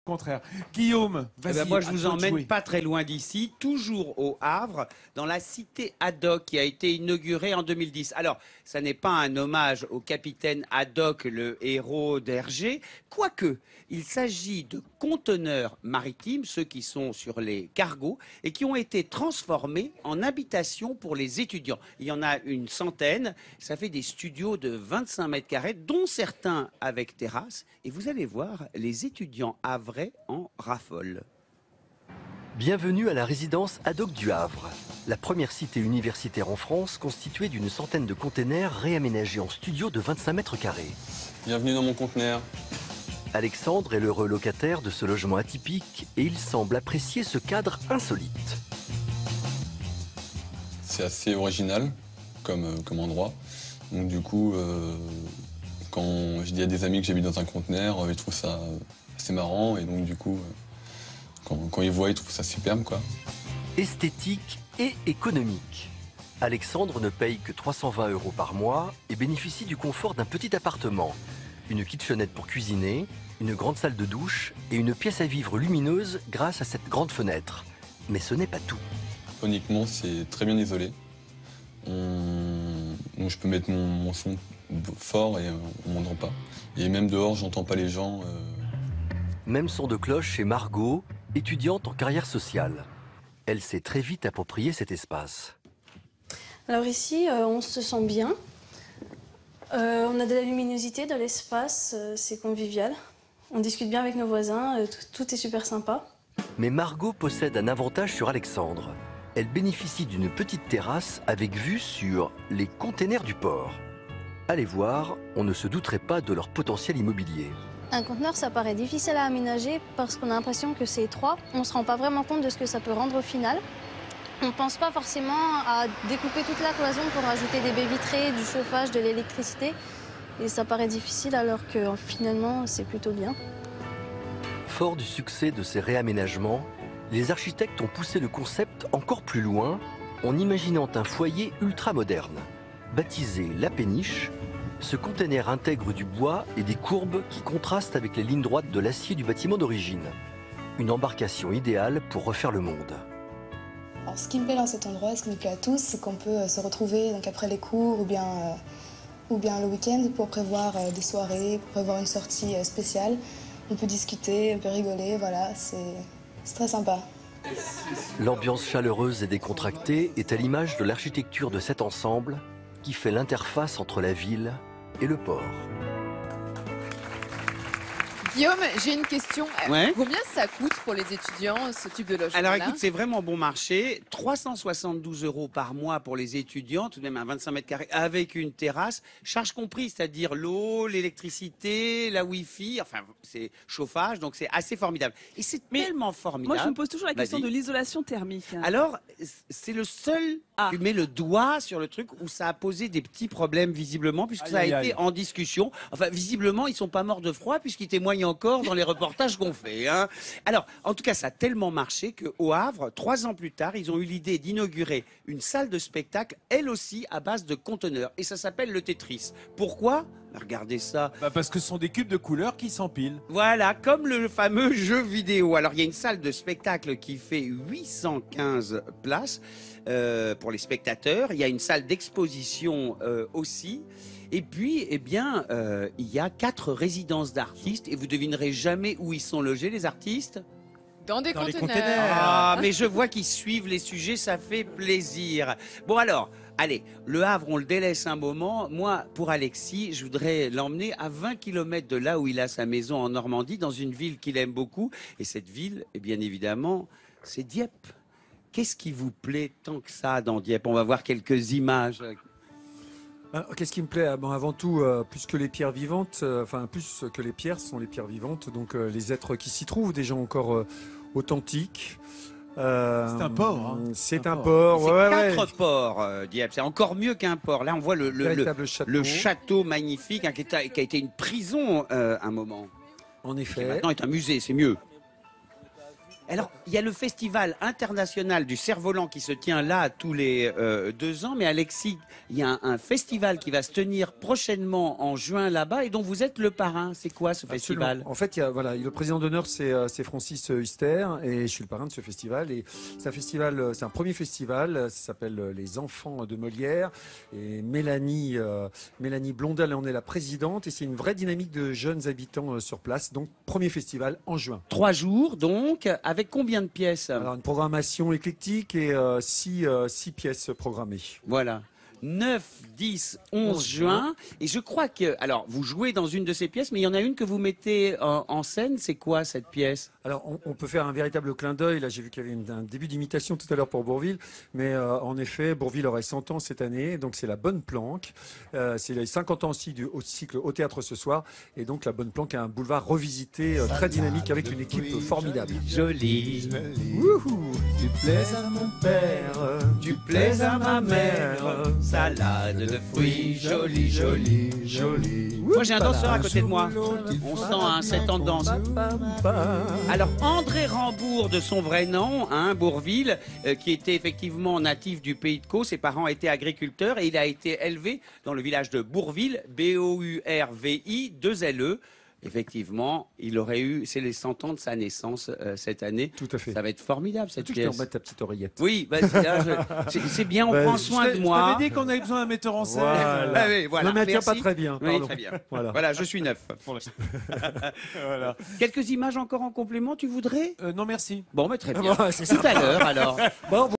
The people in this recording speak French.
Contraire. Guillaume, Eh vas-y. ben moi, je vous à toi de emmène jouer. pas très loin d'ici, toujours au Havre, dans la cité Haddock qui a été inaugurée en 2010. Alors, ça n'est pas un hommage au capitaine Haddock, le héros d'Hergé, quoique il s'agit de conteneurs maritimes, ceux qui sont sur les cargos, et qui ont été transformés en habitations pour les étudiants. Il y en a une centaine, ça fait des studios de 25 mètres carrés, dont certains avec terrasse, et vous allez voir, les étudiants havrais en raffolent. Bienvenue à la résidence Haddock du Havre, la première cité universitaire en France constituée d'une centaine de containers réaménagés en studio de 25 mètres carrés. Bienvenue dans mon conteneur. Alexandre est l'heureux locataire de ce logement atypique et il semble apprécier ce cadre insolite. C'est assez original comme endroit. Donc du coup, quand je dis à des amis que j'habite dans un conteneur, ils trouvent ça assez marrant. Et donc du coup, quand ils voient, ils trouvent ça superbe, quoi. Esthétique et économique. Alexandre ne paye que 320 € par mois et bénéficie du confort d'un petit appartement. Une kitchenette pour cuisiner, une grande salle de douche et une pièce à vivre lumineuse grâce à cette grande fenêtre. Mais ce n'est pas tout. Phoniquement, c'est très bien isolé. Donc je peux mettre mon son fort et on m'entend pas. Et même dehors, j'entends pas les gens. Même son de cloche chez Margot, étudiante en carrière sociale. Elle s'est très vite approprié cet espace. Alors ici, on se sent bien. On a de la luminosité, de l'espace, c'est convivial. On discute bien avec nos voisins, tout est super sympa. Mais Margot possède un avantage sur Alexandre. Elle bénéficie d'une petite terrasse avec vue sur les containers du port. Allez voir, on ne se douterait pas de leur potentiel immobilier. Un conteneur, ça paraît difficile à aménager parce qu'on a l'impression que c'est étroit. On ne se rend pas vraiment compte de ce que ça peut rendre au final. On ne pense pas forcément à découper toute la cloison pour ajouter des baies vitrées, du chauffage, de l'électricité. Et ça paraît difficile alors que finalement, c'est plutôt bien. Fort du succès de ces réaménagements, les architectes ont poussé le concept encore plus loin en imaginant un foyer ultra moderne. Baptisé La Péniche, ce container intègre du bois et des courbes qui contrastent avec les lignes droites de l'acier du bâtiment d'origine. Une embarcation idéale pour refaire le monde. Alors, ce qui me plaît dans cet endroit, ce qui nous plaît à tous, c'est qu'on peut se retrouver donc, après les cours ou bien le week-end pour prévoir des soirées, pour prévoir une sortie spéciale. On peut discuter, on peut rigoler, voilà, c'est très sympa. L'ambiance chaleureuse et décontractée est à l'image de l'architecture de cet ensemble qui fait l'interface entre la ville et le port. Guillaume, j'ai une question. Ouais. Combien ça coûte pour les étudiants, ce type de logement? Alors écoute, c'est vraiment bon marché. 372 € par mois pour les étudiants, tout de même à 25 mètres carrés, avec une terrasse, charge comprise, c'est-à-dire l'eau, l'électricité, la Wi-Fi, enfin c'est chauffage, donc c'est assez formidable. Et c'est tellement formidable. Moi, je me pose toujours la question Vas-y. de l'isolation thermique. Alors, c'est le seul, tu mets le doigt sur le truc où ça a posé des petits problèmes visiblement, puisque ça a été en discussion. Enfin, visiblement, ils sont pas morts de froid, puisqu'ils témoignent encore dans les reportages qu'on fait. Hein. Alors, en tout cas, ça a tellement marché qu'au Havre, 3 ans plus tard, ils ont eu l'idée d'inaugurer une salle de spectacle, elle aussi à base de conteneurs. Et ça s'appelle le Tetris. Pourquoi ? Regardez ça. Parce que ce sont des cubes de couleurs qui s'empilent. Voilà, comme le fameux jeu vidéo. Alors, il y a une salle de spectacle qui fait 815 places pour les spectateurs. Il y a une salle d'exposition aussi. Et puis, eh bien, il y a 4 résidences d'artistes. Et vous devinerez jamais où ils sont logés, les artistes ? Dans des les conteneurs. containers. Ah, mais je vois qu'ils suivent les sujets, ça fait plaisir. Bon alors, allez, le Havre, on le délaisse un moment. Moi, pour Alexis, je voudrais l'emmener à 20 km de là où il a sa maison en Normandie, dans une ville qu'il aime beaucoup. Et cette ville, eh bien évidemment, c'est Dieppe. Qu'est-ce qui vous plaît tant que ça dans Dieppe ? On va voir quelques images. Qu'est-ce qui me plaît? Bon, avant tout, plus que les pierres vivantes, enfin plus que les pierres sont les pierres vivantes, donc les êtres qui s'y trouvent, des gens encore authentiques. C'est un port. Hein. C'est un port. C'est 4 ports, Dieppe. C'est encore mieux qu'un port. Là, on voit le château magnifique hein, qui a été une prison un moment. En Qui effet. maintenant est un musée, c'est mieux. Alors, il y a le festival international du cerf-volant qui se tient là tous les 2 ans. Mais Alexis, il y a un festival qui va se tenir prochainement en juin là-bas et dont vous êtes le parrain. C'est quoi ce festival? En fait, le président d'honneur, c'est Francis Huster et je suis le parrain de ce festival. Et c'est un premier festival, ça s'appelle Les Enfants de Molière. Et Mélanie Blondel en est la présidente et c'est une vraie dynamique de jeunes habitants sur place. Donc, premier festival en juin. 3 jours donc, avec combien de pièces? Alors, une programmation éclectique et 6 pièces programmées. Voilà. 9, 10, 11 juin. Et je crois que... Alors, vous jouez dans une de ces pièces, mais il y en a une que vous mettez en scène. C'est quoi cette pièce? Alors, on peut faire un véritable clin d'œil. Là, j'ai vu qu'il y avait un début d'imitation tout à l'heure pour Bourvil. Mais en effet, Bourvil aurait 100 ans cette année. Donc, c'est La Bonne Planque. C'est les 50 ans aussi au cycle au théâtre ce soir. Et donc, La Bonne Planque a un boulevard revisité, très dynamique, avec une équipe formidable. Joli. Wouhou. Tu plais à mon père, Tu plais à ma mère. Salade de fruits, joli, joli, joli. Moi, j'ai un danseur à côté de moi. On sent cette tendance. Alors, André Rambourg, de son vrai nom, Bourvil, qui était effectivement natif du Pays de Caux. Ses parents étaient agriculteurs et il a été élevé dans le village de Bourvil, Bourvi, 2 LE. Effectivement, c'est les 100 ans de sa naissance cette année. Tout à fait. Ça va être formidable cette pièce. Tu peux remettre ta petite oreillette. Oui, c'est bien, on prend soin de moi. Je t'avais dit qu'on avait besoin d'un metteur en scène. Voilà. Ah oui, voilà. Non, mais elle tient Merci. pas très bien. Oui, Pardon. très bien. Voilà. Je suis neuf. Voilà. Quelques images encore en complément, tu voudrais? Non, merci. Bon, mais très bien. Bon, c'est ça. Tout à l'heure alors. Bon,